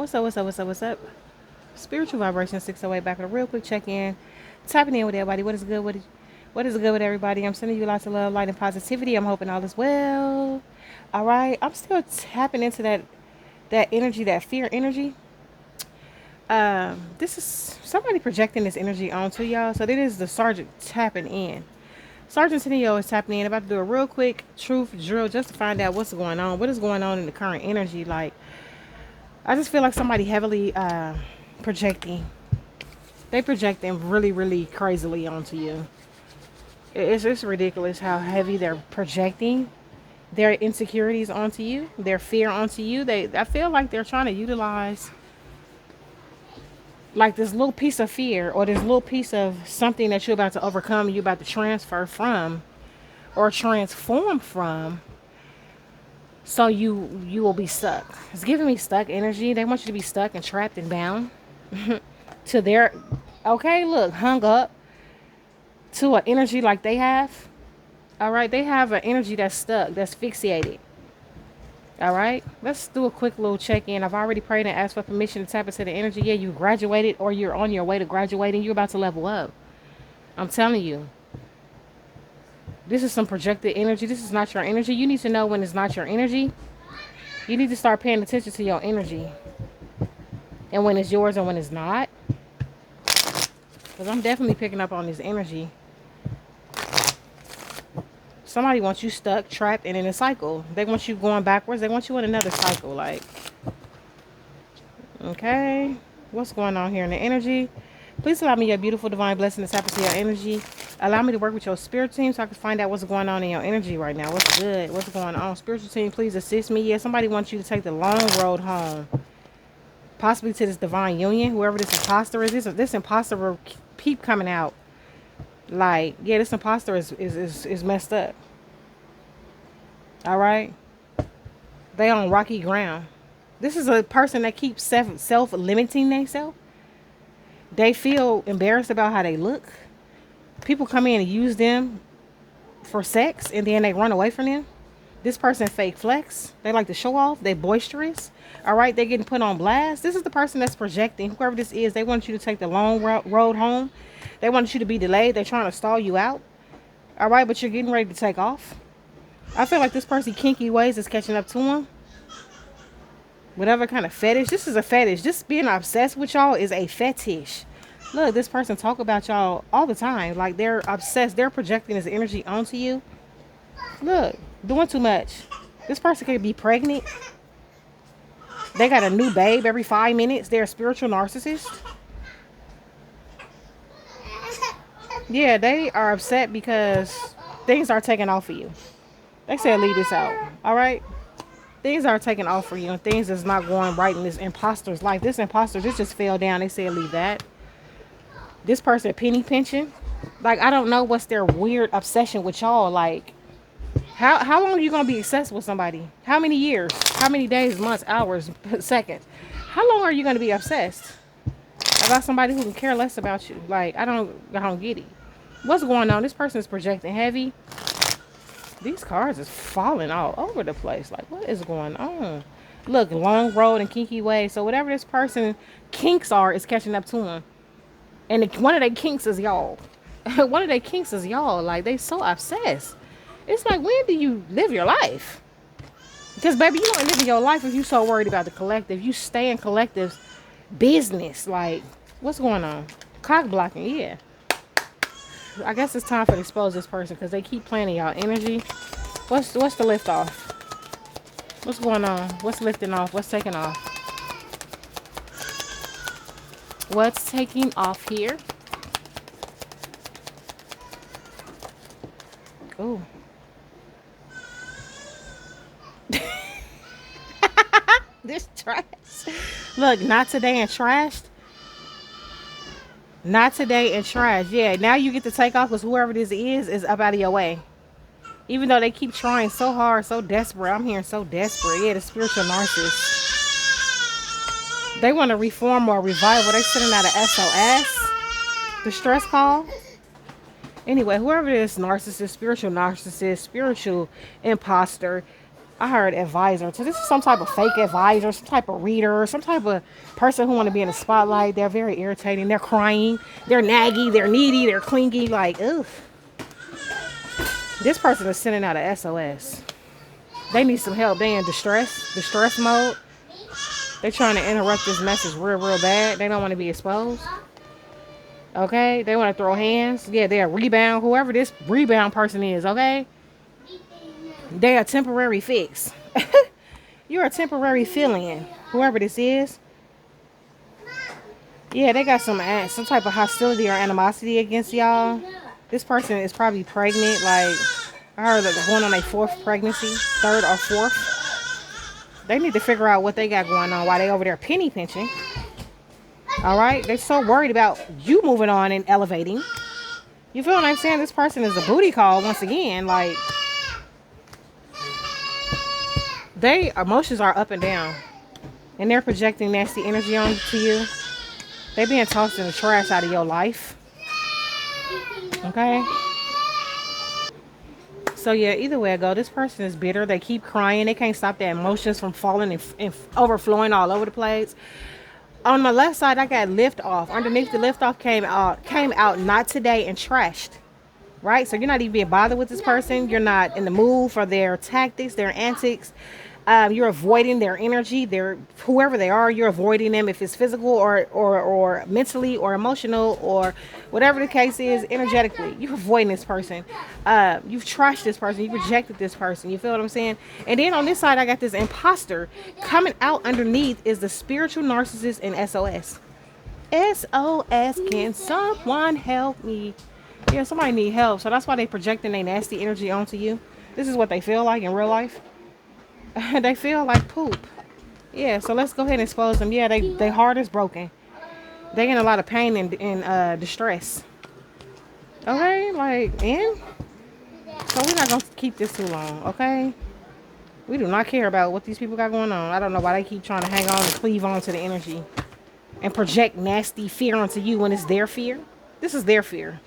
What's up, what's up, what's up, what's up? Spiritual Vibration 608 back with a real quick check-in. Tapping in with everybody. What is good with everybody? I'm sending you lots of love, light, and positivity. I'm hoping all is well. All right. I'm still tapping into that energy, that fear energy. This is somebody projecting this energy onto y'all. So this is the sergeant tapping in. Sergeant Tenio is tapping in. About to do a real quick truth drill just to find out what's going on. What is going on in the current energy? Like, I just feel like somebody heavily projecting. They projecting really, really crazily onto you. It's ridiculous how heavy they're projecting their insecurities onto you, their fear onto you. I feel like they're trying to utilize like this little piece of fear or this little piece of something that you're about to overcome, you're about to transfer from or transform from, so you will be stuck. It's giving me stuck energy. They want you to be stuck and trapped and bound to their, okay, look, hung up to an energy like they have. All right, they have an energy that's stuck, that's fixated. All right, let's do a quick little check-in. I've already prayed and asked for permission to tap into the energy. Yeah, you graduated or you're on your way to graduating. You're about to level up. I'm telling you. This is some projected energy. This is not your energy. You need to know when it's not your energy. You need to start paying attention to your energy. And when it's yours and when it's not. Because I'm definitely picking up on this energy. Somebody wants you stuck, trapped, and in a cycle. They want you going backwards. They want you in another cycle. Like, okay, what's going on here in the energy? Please allow me your beautiful divine blessing to tap into your energy. Allow me to work with your spirit team so I can find out what's going on in your energy right now. What's good? What's going on? Spiritual team, please assist me. Yeah, somebody wants you to take the long road home. Possibly to this divine union. Whoever this imposter is. This imposter will keep coming out. Like, yeah, this imposter is messed up. All right? They on rocky ground. This is a person that keeps self-limiting themselves. They feel embarrassed about how they look. People come in and use them for sex and then they run away from them. This person fake flex. They like to show off. They boisterous. All right, they're getting put on blast. This is the person that's projecting. Whoever this is, they want you to take the long road home. They want you to be delayed. They're trying to stall you out. All right, but you're getting ready to take off. I feel like this person kinky ways is catching up to them. Whatever kind of fetish. This is a fetish. Just being obsessed with y'all is a fetish. Look, this person talk about y'all all the time. Like, they're obsessed. They're projecting this energy onto you. Look, doing too much. This person could be pregnant. They got a new babe every 5 minutes. They're a spiritual narcissist. Yeah, they are upset because things are taken off for you. They said leave this out. All right? Things are taken off for you and things is not going right in this imposter's life. This imposter, this just fell down. They said leave that. This person penny pinching. Like, I don't know what's their weird obsession with y'all. Like, how long are you going to be obsessed with somebody? How many years? How many days, months, hours, seconds? How long are you going to be obsessed about somebody who can care less about you? Like, I don't get it. What's going on? This person is projecting heavy. These cards is falling all over the place. Like, what is going on? Look, long road and kinky way. So whatever this person kinks are is catching up to them. And one of their kinks is y'all. One of their kinks is y'all. Like, they so obsessed. It's like, when do you live your life? Because, baby, you don't live your life if you so worried about the collective. You stay in collective's business. Like, what's going on? Cock blocking, yeah. I guess it's time for to expose this person because they keep playing in y'all energy. What's the lift off? What's going on? What's lifting off? What's taking off? What's taking off here? Oh. This trash. Look, not today and trashed. Not today and trash. Yeah, now you get to take off because whoever this is up out of your way. Even though they keep trying so hard, so desperate. I'm hearing so desperate. Yeah, the spiritual narcissist. They want to reform or revival. They sending out an SOS. The stress call. Anyway, whoever this narcissist, spiritual imposter, I heard advisor. So this is some type of fake advisor, some type of reader, some type of person who want to be in the spotlight. They're very irritating. They're crying. They're naggy. They're needy. They're clingy. Like, ugh. This person is sending out a SOS. They need some help. They in distress mode. They're trying to interrupt this message real bad. They don't want to be exposed. Okay? They want to throw hands. Yeah, they're a rebound. Whoever this rebound person is, okay? They're a temporary fix. You're a temporary fill-in. Whoever this is. Yeah, they got some type of hostility or animosity against y'all. This person is probably pregnant. Like, I heard that they're going on a 4th pregnancy. 3rd or 4th. They need to figure out what they got going on while they over there penny pinching. All right? They're so worried about you moving on and elevating. You feel what I'm saying? This person is a booty call once again. Like, they emotions are up and down. And they're projecting nasty energy onto you. They being tossed in the trash out of your life. Okay? So yeah, either way I go, this person is bitter. They keep crying. They can't stop their emotions from falling and overflowing all over the place. On the left side, I got lift off. Underneath the lift off came out not today and trashed. Right? So you're not even being bothered with this person. You're not in the mood for their tactics, their antics. You're avoiding their energy. They're whoever they are. You're avoiding them if it's physical or mentally or emotional or whatever the case is. Energetically, you're avoiding this person. You've trashed this person. You rejected this person. You feel what I'm saying? And then on this side, I got this imposter coming out underneath is the spiritual narcissist and SOS. SOS. Can someone help me? Yeah, somebody need help. So that's why they projecting their nasty energy onto you. This is what they feel like in real life. They feel like poop. Yeah, so let's go ahead and expose them. Yeah, they heart is broken. They in a lot of pain and distress. Okay, like, and so we're not gonna keep this too long. Okay, we do not care about what these people got going on. I don't know why they keep trying to hang on and cleave on to the energy and project nasty fear onto you when it's their fear. This is their fear.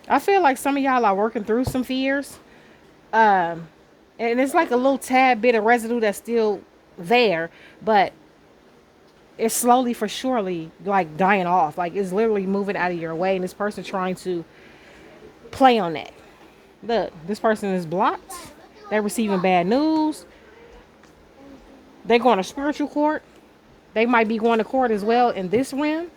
I feel like some of y'all are working through some fears. And it's like a little tad bit of residue that's still there, but it's slowly for surely like dying off. Like it's literally moving out of your way, and this person trying to play on that. Look, this person is blocked. They're receiving bad news. They're going to spiritual court. They might be going to court as well in this realm.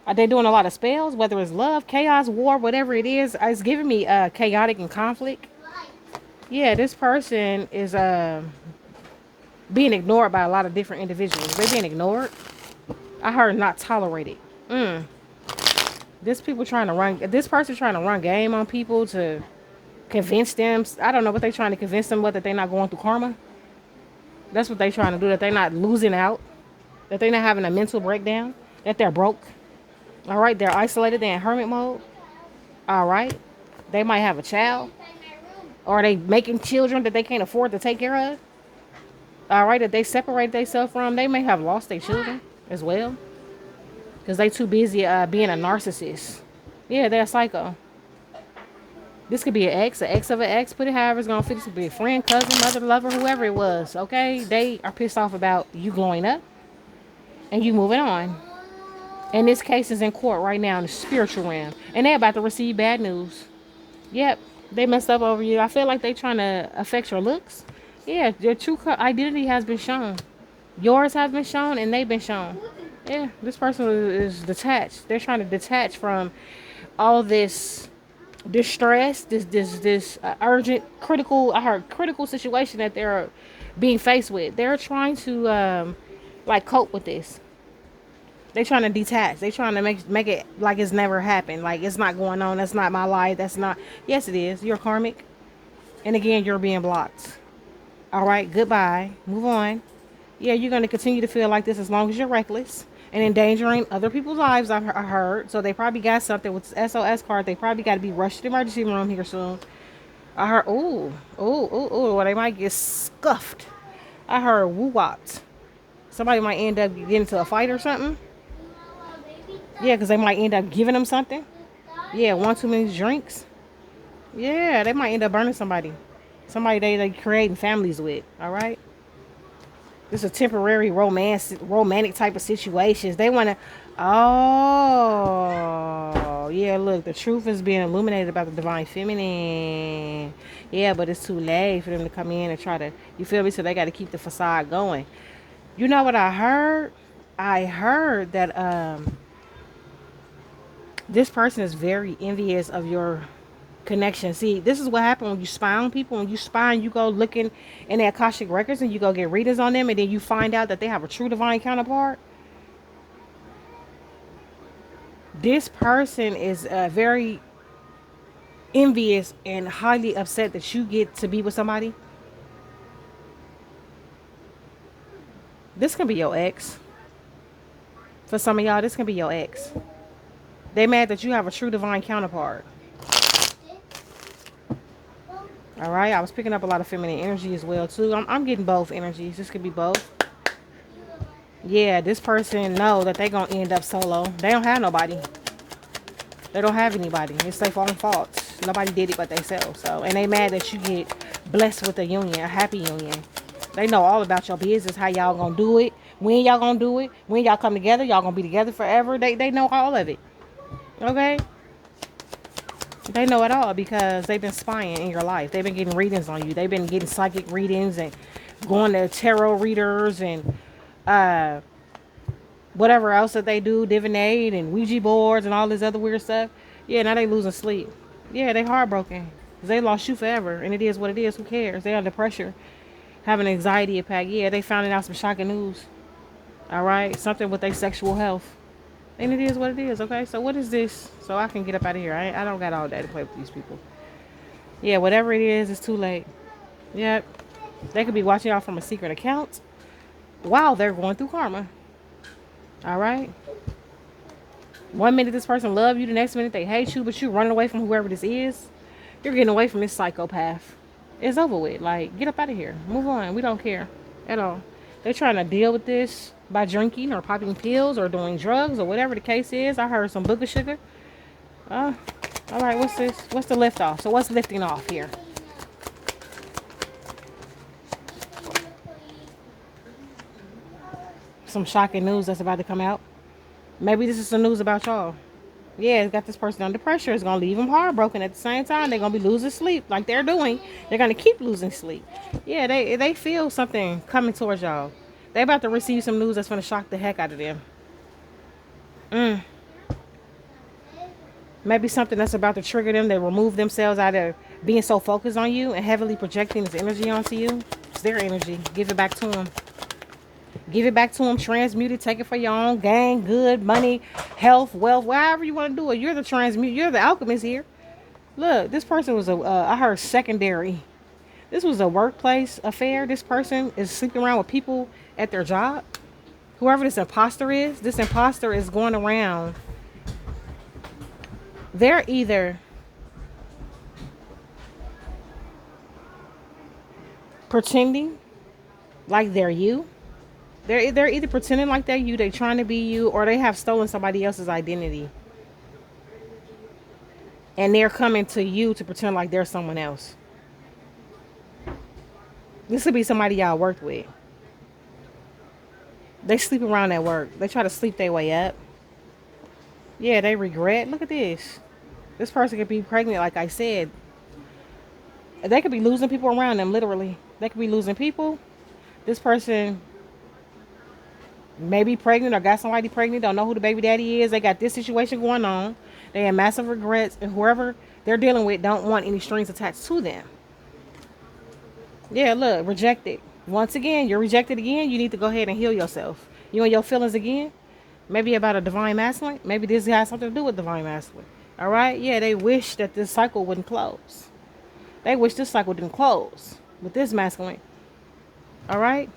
Are they doing a lot of spells, whether it's love, chaos, war, whatever it is? It's giving me chaotic and conflict. Yeah, this person is being ignored by a lot of different individuals. They're being ignored. I heard not tolerated. This person trying to run game on people to convince them. I don't know what they're trying to convince them, whether they're not going through karma. That's what they're trying to do, that they're not losing out, that they're not having a mental breakdown, that they're broke. All right, they're isolated, they're in hermit mode. All right, they might have a child. Or are they making children that they can't afford to take care of? All right, that they separate themselves from. They may have lost their children as well. Because they too busy being a narcissist. Yeah, they're a psycho. This could be an ex of an ex. Put it however it's going to fit. This could be a friend, cousin, mother, lover, whoever it was. Okay? They are pissed off about you glowing up. And you moving on. And this case is in court right now in the spiritual realm. And they're about to receive bad news. Yep. They messed up over you. I feel like they trying to affect your looks. Yeah, your true identity has been shown. Yours has been shown and they've been shown. Yeah, this person is detached. They're trying to detach from all this distress, this urgent, critical situation that they're being faced with. They're trying to like cope with this. They trying to detach. They trying to make it like it's never happened. Like it's not going on. That's not my life. That's not. Yes, it is. You're karmic. And again, you're being blocked. All right. Goodbye. Move on. Yeah, you're going to continue to feel like this as long as you're reckless and endangering other people's lives. I heard. So they probably got something with this SOS card. They probably got to be rushed to the emergency room here soon. I heard. Ooh. Well, they might get scuffed. I heard woo-wopped. Somebody might end up getting into a fight or something. Yeah, because they might end up giving them something. Yeah, one too many drinks. Yeah, they might end up burning somebody. Somebody they creating families with. All right. This is a temporary romantic type of situations. They want to. Oh, yeah. Look, the truth is being illuminated about the divine feminine. Yeah, but it's too late for them to come in and try to. You feel me? So they got to keep the facade going. You know what I heard? I heard that this person is very envious of your connection. See, this is what happened when you spy on people. When you spy and you go looking in the Akashic records and you go get readings on them, and then you find out that they have a true divine counterpart. This person is very envious and highly upset that you get to be with somebody. This can be your ex. For some of y'all, this can be your ex. They mad that you have a true divine counterpart. All right, I was picking up a lot of feminine energy as well too. I'm getting both energies. This could be both. Yeah, this person know that they gonna end up solo. They don't have nobody. They don't have anybody. It's their own fault. Nobody did it but themselves. So, and they mad that you get blessed with a union, a happy union. They know all about your business, how y'all gonna do it, when y'all gonna do it, when y'all come together, y'all gonna be together forever. They know all of it. Okay. They know it all because they've been spying in your life. They've been getting readings on you. They've been getting psychic readings and going to tarot readers and whatever else that they do, divinate and Ouija boards and all this other weird stuff. Yeah, now they losing sleep. Yeah, they heartbroken because they lost you forever, and it is what it is. Who cares? They under pressure, having an anxiety attack. Yeah, they found out some shocking news. All right, something with their sexual health. And it is what it is, okay? So what is this? So I can get up out of here. I don't got all day to play with these people. Yeah, whatever it is, it's too late. Yep. They could be watching y'all from a secret account while they're going through karma. All right? One minute this person love you, the next minute they hate you, but you running away from whoever this is. You're getting away from this psychopath. It's over with. Like, get up out of here. Move on. We don't care at all. They're trying to deal with this by drinking or popping pills or doing drugs or whatever the case is. I heard some booger sugar. All right, what's this? What's the lift off? So what's lifting off here? Some shocking news that's about to come out. Maybe this is some news about y'all. Yeah, it's got this person under pressure. It's going to leave them heartbroken. At the same time, they're going to be losing sleep like they're doing. They're going to keep losing sleep. Yeah, they feel something coming towards y'all. They about to receive some news that's going to shock the heck out of them. Maybe something that's about to trigger them. They remove themselves out of being so focused on you and heavily projecting this energy onto you. It's their energy. Give it back to them. Give it back to them. Transmute it. Take it for your own gain, good, money, health, wealth, whatever you want to do it. You're the transmute. You're the alchemist here. Look, this person was I heard secondary. This was a workplace affair. This person is sleeping around with people at their job. Whoever this imposter is going around. They're either pretending like they're you. They're either pretending like they're you, they're trying to be you, or they have stolen somebody else's identity. And they're coming to you to pretend like they're someone else. This could be somebody y'all worked with. They sleep around at work. They try to sleep their way up. Yeah, they regret. Look at this. This person could be pregnant, like I said. They could be losing people around them, literally. They could be losing people. This person may be pregnant or got somebody pregnant. Don't know who the baby daddy is. They got this situation going on. They have massive regrets. And whoever they're dealing with don't want any strings attached to them. Yeah, look, rejected. Once again, you're rejected again. You need to go ahead and heal yourself. You and your feelings again. Maybe about a divine masculine. Maybe this has something to do with divine masculine. All right? Yeah, they wish that this cycle wouldn't close. They wish this cycle didn't close with this masculine. All right?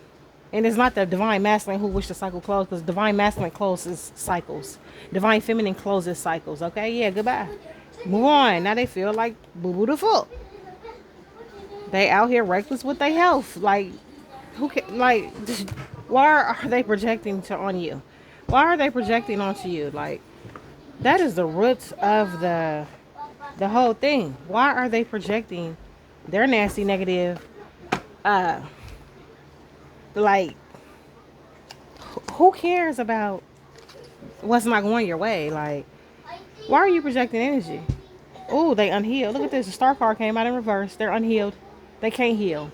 And it's not the divine masculine who wish the cycle closed, because divine masculine closes cycles. Divine feminine closes cycles. Okay? Yeah, goodbye. Move on. Now they feel like boo-boo the fool. They out here reckless with their health. Like, who can, like, why are they projecting on you? Why are they projecting onto you? Like, that is the roots of the whole thing. Why are they projecting They're nasty, negative. Uh, like, who cares about what's not going your way? Like, why are you projecting energy? Oh, they unhealed. Look at this. The star card came out in reverse. They're unhealed. They can't heal.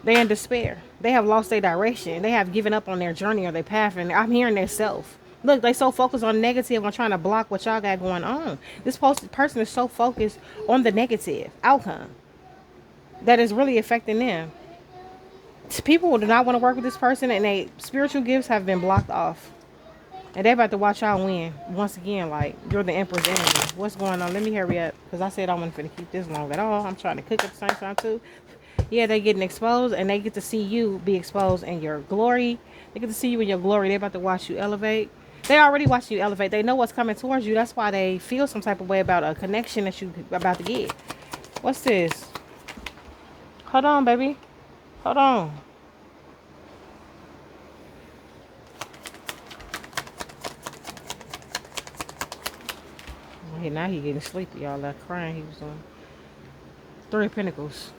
They're in despair. They have lost their direction. They have given up on their journey or their path. And I'm hearing their self. Look, they so focused on negative on trying to block what y'all got going on. This person is so focused on the negative outcome that is really affecting them. People who do not want to work with this person and their spiritual gifts have been blocked off. And they about to watch y'all win. Once again, like, you're the Empress energy. What's going on? Let me hurry up. Because I said I wasn't going to keep this long at all. I'm trying to cook at the same time, too. Yeah, they getting exposed. And they get to see you be exposed in your glory. They get to see you in your glory. They about to watch you elevate. They already watch you elevate. They know what's coming towards you. That's why they feel some type of way about a connection that you about to get. What's this? Hold on, baby. Hold on. Hey, now he getting sleepy, y'all. That crying he was doing. Three of Pentacles.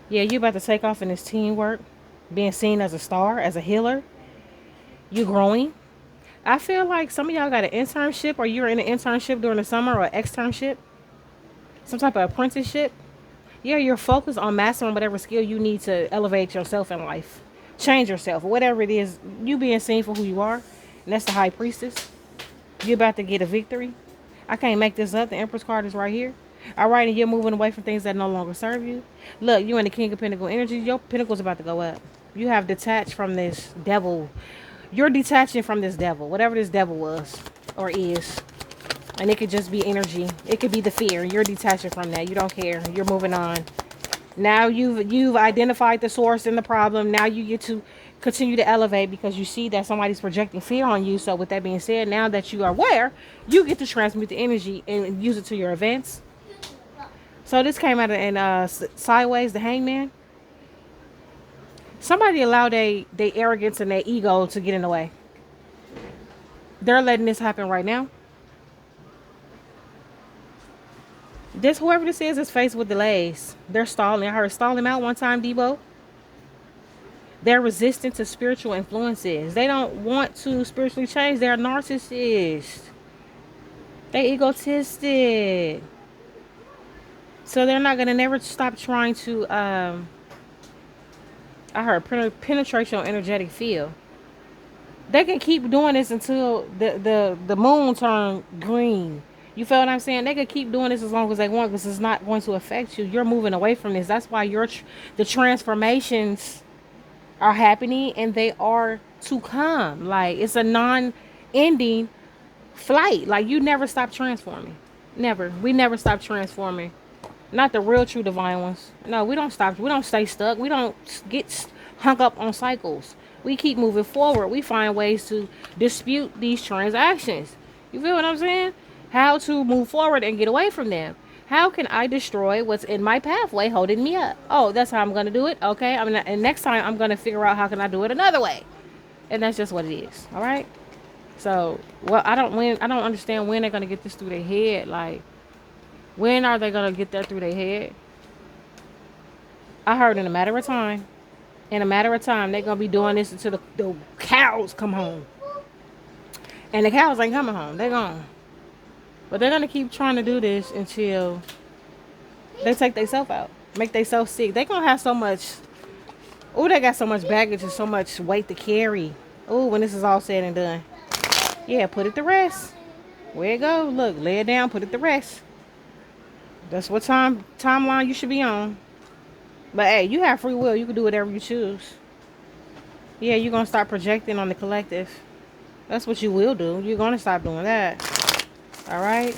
Yeah, you about to take off in this teamwork. Being seen as a star, as a healer. You growing. I feel like some of y'all got an internship or you're in an internship during the summer or externship. Some type of apprenticeship. Yeah, you're focused on mastering whatever skill you need to elevate yourself in life. Change yourself. Whatever it is, you being seen for who you are. And that's the High Priestess. You're about to get a victory. I can't make this up. The Empress card is right here. All right, and you're moving away from things that no longer serve you. Look, you in the King of Pentacle energy. Your pentacle's about to go up. You have detached from this devil. You're detaching from this devil, whatever this devil was or is. And it could just be energy. It could be the fear. You're detaching from that. You don't care. You're moving on. Now you've identified the source and the problem. Now you get to continue to elevate because you see that somebody's projecting fear on you. So with that being said, now that you are aware, you get to transmute the energy and use it to your events. So this came out in sideways, the Hangman. Somebody allowed their arrogance and their ego to get in the way. They're letting this happen right now. Whoever this is faced with delays. They're stalling. I heard stall him out one time, Debo. They're resistant to spiritual influences. They don't want to spiritually change. They're narcissists. They egotistic. So they're not going to never stop trying to, I heard penetration on energetic field. They can keep doing this until the moon turn green. You feel what I'm saying? They could keep doing this as long as they want because it's not going to affect you. You're moving away from this. That's why the transformations are happening and they are to come. Like, it's a non-ending flight. Like, you never stop transforming. Never. We never stop transforming. Not the real true divine ones. No, we don't stop. We don't stay stuck. We don't get hung up on cycles. We keep moving forward. We find ways to dispute these transactions. You feel what I'm saying? How to move forward and get away from them. How can I destroy what's in my pathway holding me up? Oh, that's how I'm going to do it. Okay. And next time I'm going to figure out how can I do it another way. And that's just what it is. All right. So, well, I don't understand when they're going to get this through their head. Like, when are they going to get that through their head? I heard in a matter of time. In a matter of time, they're going to be doing this until the cows come home. And the cows ain't coming home. They're gone. But they're going to keep trying to do this until they take themselves out. Make themselves sick. They're going to have so much. Oh, they got so much baggage and so much weight to carry. Oh, when this is all said and done. Yeah, put it to rest. Where it go? Look, lay it down, put it to rest. That's what timeline you should be on. But hey, you have free will. You can do whatever you choose. Yeah, you're going to start projecting on the collective. That's what you will do. You're going to stop doing that. All right?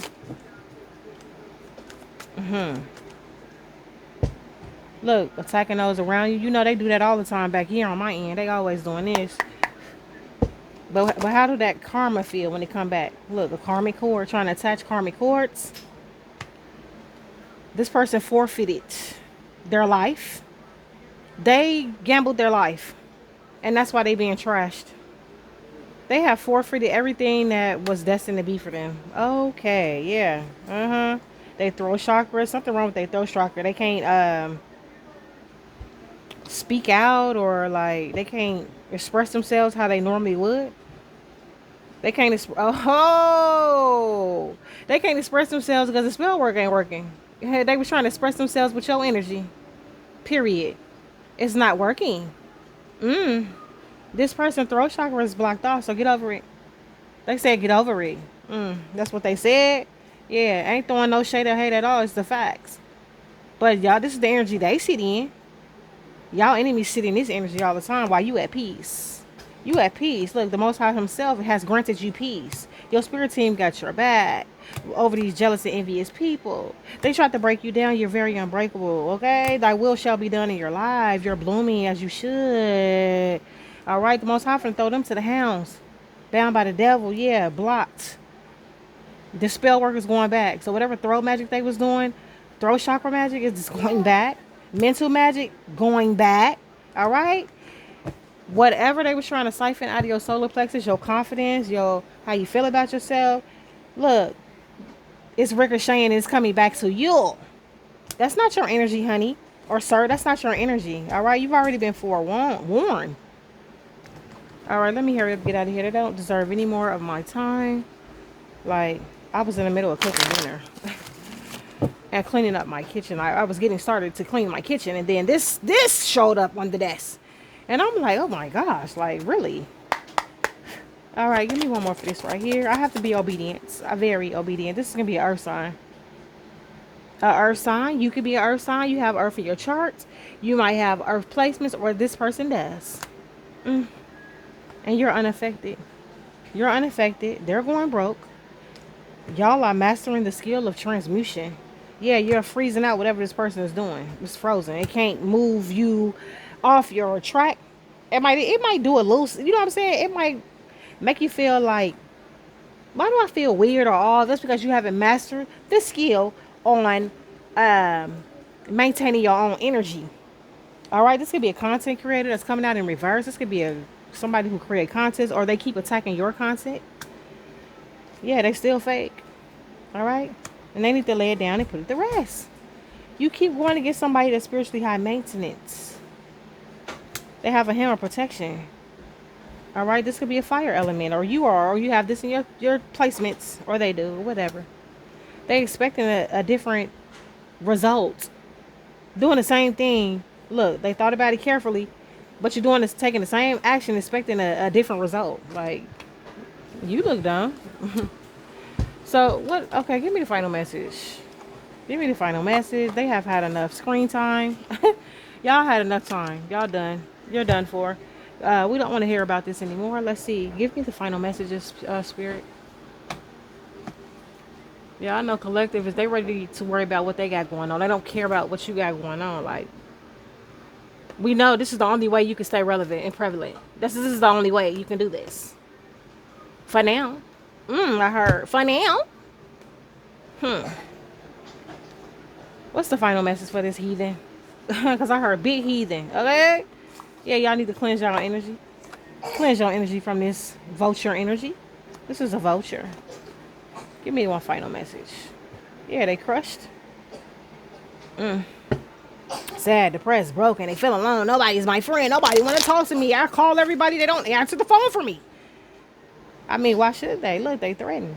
Look, attacking those around you. You know they do that all the time back here on my end. They always doing this. But how do that karma feel when they come back? Look, the karmic cord, trying to attach karmic cords. This person forfeited their life. They gambled their life. And that's why they being trashed. They have forfeited everything that was destined to be for them. Okay, yeah. They throat chakra. Something wrong with their throat chakra. They can't speak out, or like they can't express themselves how they normally would. They can't they can't express themselves because the spell work ain't working. They was trying to express themselves with your energy. Period. It's not working. This person throat chakra is blocked off, so get over it. They said get over it. That's what they said. Yeah, ain't throwing no shade or hate at all. It's the facts. But y'all, this is the energy they sit in. Y'all enemies sit in this energy all the time while you at peace. You at peace. Look, the Most High himself has granted you peace. Your spirit team got your back over these jealous and envious people. They tried to break you down. You're very unbreakable, okay? Thy will shall be done in your life. You're blooming as you should. All right, the Most High finna throw them to the hounds. Bound by the devil, yeah, blocked. The spell work is going back. So whatever throat magic they was doing, throat chakra magic is just going back. Mental magic going back. All right? Whatever they was trying to siphon out of your solar plexus, your confidence, your how you feel about yourself, look, it's ricocheting and it's coming back to you. That's not your energy, honey. Or sir, that's not your energy. All right? You've already been forewarned. All right, let me hurry up and get out of here. They don't deserve any more of my time. Like, I was in the middle of cooking dinner and cleaning up my kitchen. I was getting started to clean my kitchen, and then this showed up on the desk. And I'm like, oh my gosh, like, really? All right, give me one more for this right here. I have to be obedient. I'm very obedient. This is going to be an earth sign. An earth sign. You could be an earth sign. You have earth in your chart. You might have earth placements, or this person does. And you're unaffected. You're unaffected. They're going broke. Y'all are mastering the skill of transmutation. Yeah, you're freezing out whatever this person is doing. It's frozen. It can't move you off your track. It might do a loose. You know what I'm saying? It might make you feel like, why do I feel weird or off? That's because you haven't mastered the skill on maintaining your own energy. All right, this could be a content creator that's coming out in reverse. This could be somebody who create content, or they keep attacking your content. Yeah, they still fake. All right, and they need to lay it down and put it to rest. You keep wanting to get somebody that's spiritually high maintenance. They have a hem of protection. All right, this could be a fire element, or you have this in your placements, or they do, or whatever. They expecting a different result, doing the same thing. Look, they thought about it carefully, but you're doing this, taking the same action, expecting a different result. Like, you look dumb. So what? Okay, give me the final message. Give me the final message. They have had enough screen time. Y'all had enough time. Y'all done. You're done for. We don't want to hear about this anymore. Let's see. Give me the final messages, Spirit. Yeah, I know collective is they ready to worry about what they got going on. They don't care about what you got going on. Like, we know this is the only way you can stay relevant and prevalent. This is the only way you can do this. For now. I heard. For now. What's the final message for this heathen? Because I heard big heathen. Okay? Yeah, y'all need to cleanse y'all energy. Cleanse your energy from this vulture energy. This is a vulture. Give me one final message. Yeah, they crushed. Sad, depressed, broken. They feel alone. Nobody's my friend. Nobody want to talk to me. I call everybody. They don't answer the phone for me. I mean, why should they? Look, they threaten.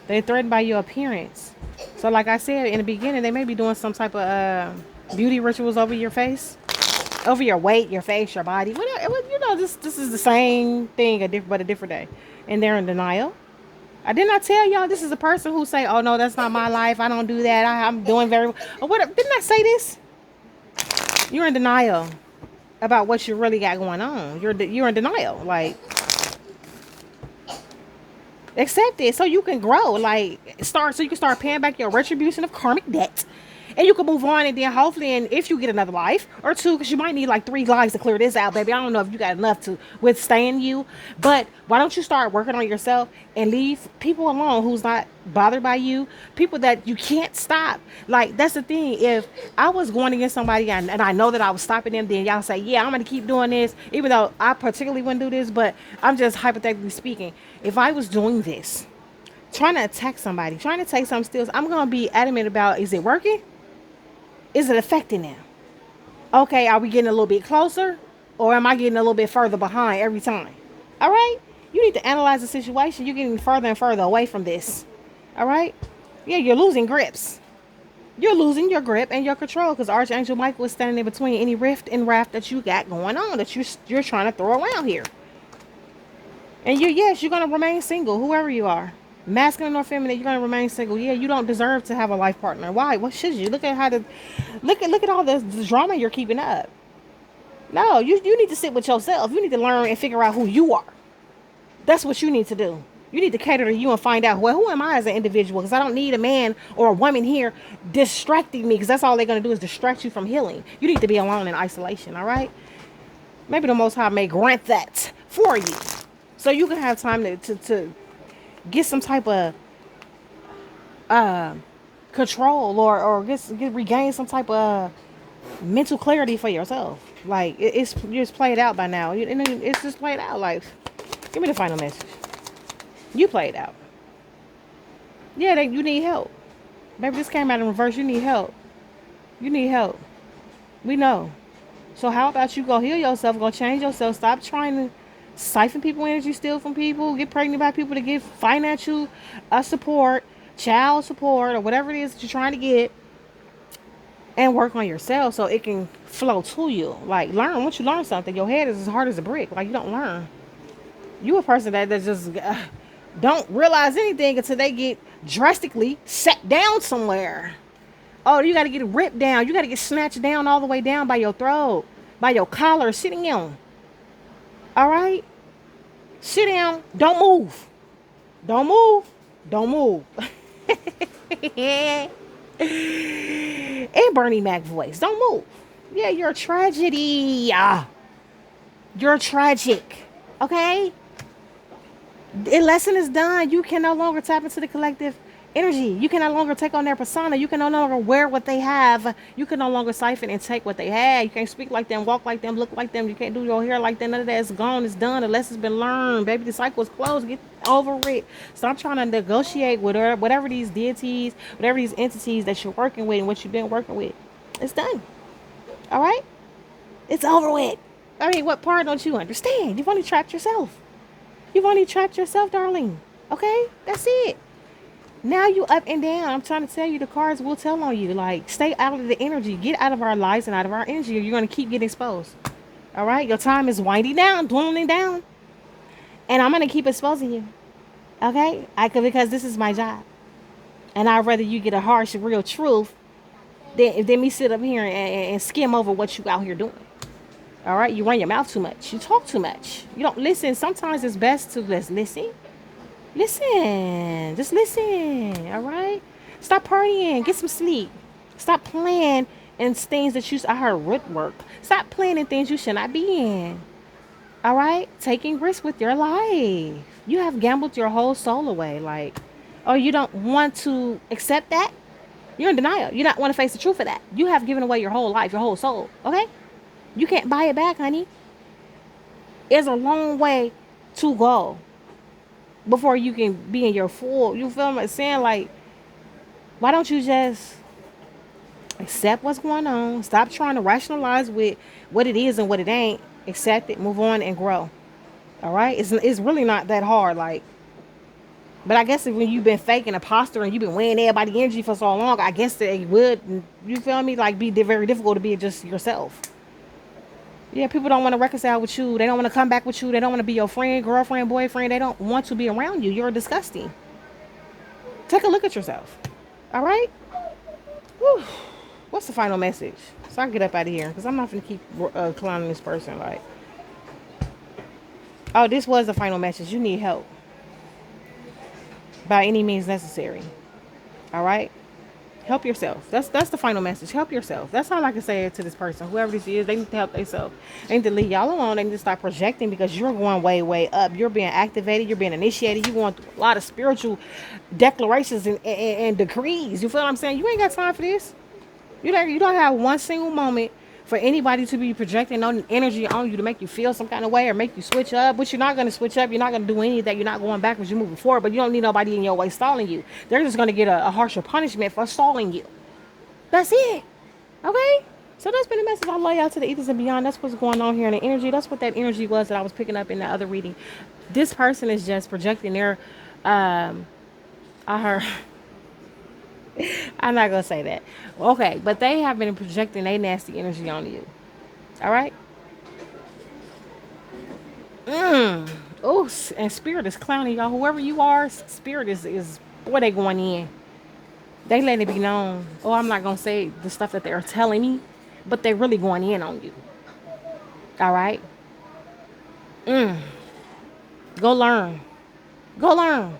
They're threatened by your appearance. So like I said in the beginning, they may be doing some type of beauty rituals over your face. Over your weight, your face, your body. Whatever, you know, this is the same thing, but a different day. And they're in denial. I did not tell y'all this is a person who say, oh no, that's not my life. I don't do that. I'm doing very well. Or what? Didn't I say this? You're in denial about what you really got going on. You're in denial. Like, accept it so you can grow. Like, so you can start paying back your retribution of karmic debt. And you can move on, and then hopefully, and if you get another life or two, because you might need like 3 lives to clear this out, baby. I don't know if you got enough to withstand you, but why don't you start working on yourself and leave people alone who's not bothered by you, people that you can't stop. Like, that's the thing. If I was going against somebody and I know that I was stopping them, then y'all say, yeah, I'm going to keep doing this, even though I particularly wouldn't do this, but I'm just hypothetically speaking. If I was doing this trying to attack somebody, trying to take something still. I'm going to be adamant about, is it working? Is it affecting them? Okay, are we getting a little bit closer? Or am I getting a little bit further behind every time? All right? You need to analyze the situation. You're getting further and further away from this. All right? Yeah, you're losing grips. You're losing your grip and your control because Archangel Michael is standing in between any rift and raft that you got going on that you're trying to throw around here. And you're going to remain single, whoever you are. Masculine or feminine, you're going to remain single. Yeah, you don't deserve to have a life partner. Why? What should you? Look at all the drama you're keeping up. No, you need to sit with yourself. You need to learn and figure out who you are. That's what you need to do. You need to cater to you and find out, well, who am I as an individual? Because I don't need a man or a woman here distracting me, because that's all they're going to do is distract you from healing. You need to be alone in isolation, all right? Maybe the Most High may grant that for you, so you can have time to get some type of control or regain some type of mental clarity for yourself. Like, it's just played out by now. It's just played out. Like, give me the final message. You played out. Yeah, you need help. Baby, this came out in reverse. You need help. You need help. We know. So how about you go heal yourself, go change yourself, stop trying to siphon people energy, steal from people, get pregnant by people to get financial support, child support, or whatever it is that you're trying to get, and work on yourself so it can flow to you. Like, learn. Once you learn something, your head is as hard as a brick. Like, you don't learn. You a person that just don't realize anything until they get drastically set down somewhere. Oh, you got to get ripped down. You got to get snatched down all the way down by your throat, by your collar, sitting down. All right? Sit down. Don't move. Don't move. Don't move. And Bernie Mac voice. Don't move. Yeah, you're a tragedy. You're tragic. Okay? The lesson is done. You can no longer tap into the collective energy. You can no longer take on their persona. You can no longer wear what they have. You can no longer siphon and take what they had. You can't speak like them, walk like them, look like them. You can't do your hair like them. None of that is gone. It's done. The lesson's been learned. Baby, the cycle is closed. Get over it. Stop trying to negotiate with whatever these deities, whatever these entities that you're working with and what you've been working with. It's done. All right? It's over with. I mean, what part don't you understand? You've only trapped yourself. You've only trapped yourself, darling. Okay? That's it. Now you up and down. I'm trying to tell you, the cards will tell on you. Like, stay out of the energy. Get out of our lives and out of our energy, or you're going to keep getting exposed. All right? Your time is winding down, dwindling down. And I'm going to keep exposing you. Okay? Because this is my job. And I'd rather you get a harsh, real truth than me sit up here and skim over what you out here doing. All right? You run your mouth too much. You talk too much. You don't listen. Sometimes it's best to just listen. Listen. Just listen. All right? Stop partying. Get some sleep. Stop playing in things that I heard work. Stop playing in things you should not be in. All right? Taking risks with your life. You have gambled your whole soul away. Like, oh, you don't want to accept that? You're in denial. You don't want to face the truth of that. You have given away your whole life, your whole soul. Okay? You can't buy it back, honey. It's a long way to go before you can be in your full. You feel me? Saying, like, why don't you just accept what's going on? Stop trying to rationalize with what it is and what it ain't. Accept it, move on, and grow. All right? It's really not that hard. Like, but I guess when you've been faking a posture and you've been weighing everybody's energy for so long, I guess that it would, you feel me, like, be very difficult to be just yourself. Yeah, people don't want to reconcile with you. They don't want to come back with you. They don't want to be your friend, girlfriend, boyfriend. They don't want to be around you. You're disgusting. Take a look at yourself. All right? Whew. What's the final message? So I can get up out of here, because I'm not going to keep clowning this person. Like, oh, this was the final message. You need help. By any means necessary. All right? Help yourself. That's the final message. Help yourself. That's all I can say to this person. Whoever this is, they need to help themselves. They need to leave y'all alone. They need to stop projecting, because you're going way, way up. You're being activated. You're being initiated. You're going through a lot of spiritual declarations and decrees. You feel what I'm saying? You ain't got time for this. You don't have one single moment for anybody to be projecting on energy on you to make you feel some kind of way or make you switch up. But you're not going to switch up. You're not going to do any of that. You're not going backwards. You're moving forward. But you don't need nobody in your way stalling you. They're just going to get a harsher punishment for stalling you. That's it. Okay? So that's been the message I lay out to the ethers and beyond. That's what's going on here in the energy. That's what that energy was that I was picking up in the other reading. This person is just projecting their, I heard, I'm not going to say that. Okay, but they have been projecting their nasty energy on you. All right? Oh, and spirit is clowning y'all. Whoever you are, spirit is boy, they going in. They letting it be known. Oh, I'm not going to say the stuff that they're telling me, but they really going in on you. All right? Go learn. Go learn.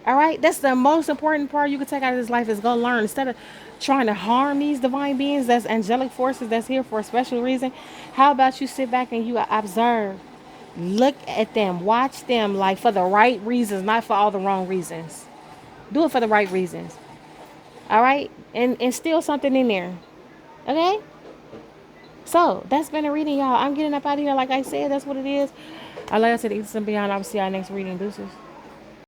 All right? That's the most important part you can take out of this life is go learn. Instead of trying to harm these divine beings, that's angelic forces that's here for a special reason, how about you sit back and you observe? Look at them. Watch them like for the right reasons, not for all the wrong reasons. Do it for the right reasons. All right? And instill something in there. Okay? So, that's been a reading, y'all. I'm getting up out of here. Like I said, that's what it is. I love you to the east and beyond. I will see y'all next reading. Deuces.